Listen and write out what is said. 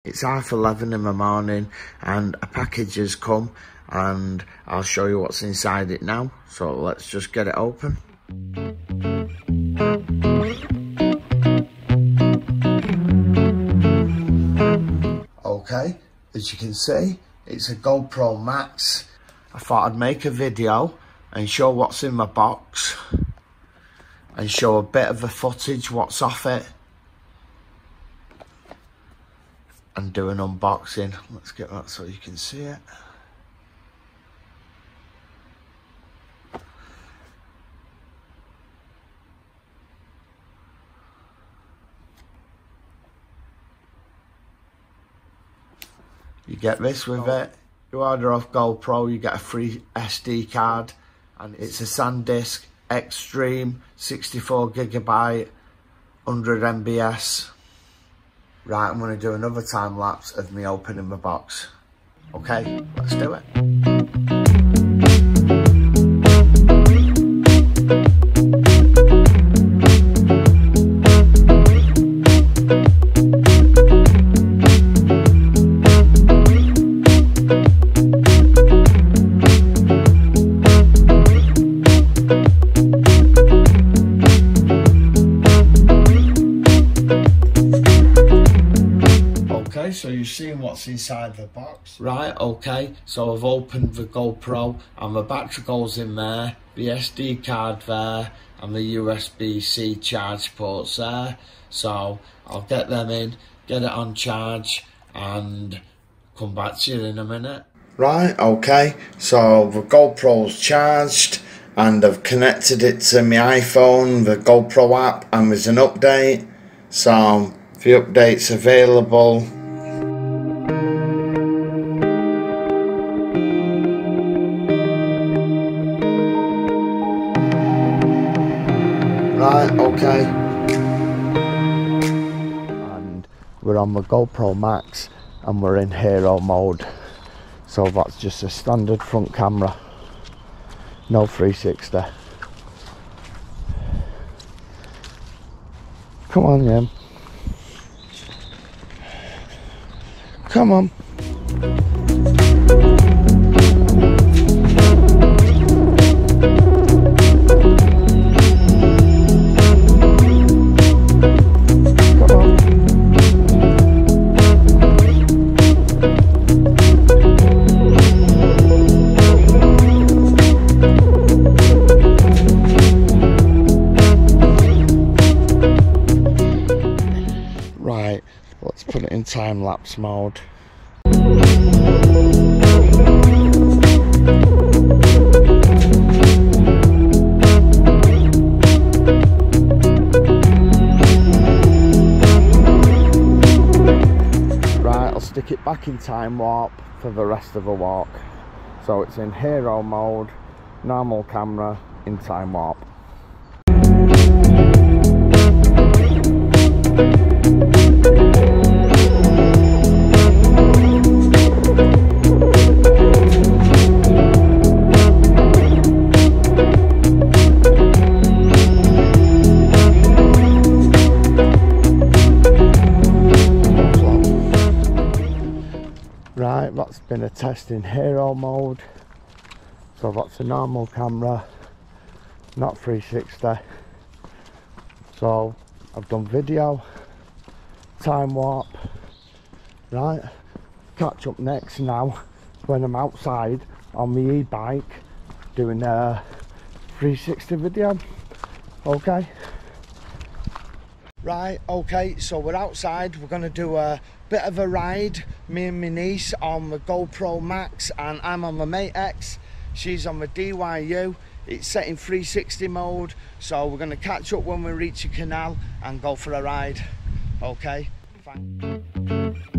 It's 11:30 in the morning and a package has come and I'll show you what's inside it now. So let's just get it open. Okay, as you can see, it's a GoPro MAX. I thought I'd make a video and show what's in my box and show a bit of the footage, what's off it, and do an unboxing. Let's get that so you can see it. You get this with it. You order off GoPro, you get a free SD card, and it's a SanDisk Extreme 64GB 100 MBS. Right, I'm going to do another time lapse of me opening my box. Okay, let's do it. So you've seen what's inside the box. Right, okay, so I've opened the GoPro and the battery goes in there, the SD card there, and the USB-C charge ports there. So I'll get them in, get it on charge, and come back to you in a minute. Right, okay, so the GoPro's charged and I've connected it to my iPhone, the GoPro app, and there's an update. So the update's available. Right, okay. And we're on the GoPro MAX and we're in hero mode. So that's just a standard front camera. No 360. Come on, Yem. Come on. Right, let's put it in time-lapse mode. Right, I'll stick it back in time warp for the rest of the walk. So it's in hero mode, normal camera, in time warp. Right, that's been a test in hero mode. So that's a normal camera, not 360. So I've done video, time warp. Right, catch up next now when I'm outside on the e-bike doing a 360 video. Okay. Right, okay, so we're outside, we're going to do a bit of a ride, me and my niece on the GoPro MAX, and I'm on the Mate X, she's on the DYU. It's set in 360 mode, so we're going to catch up when we reach a canal and go for a ride. Okay, thanks.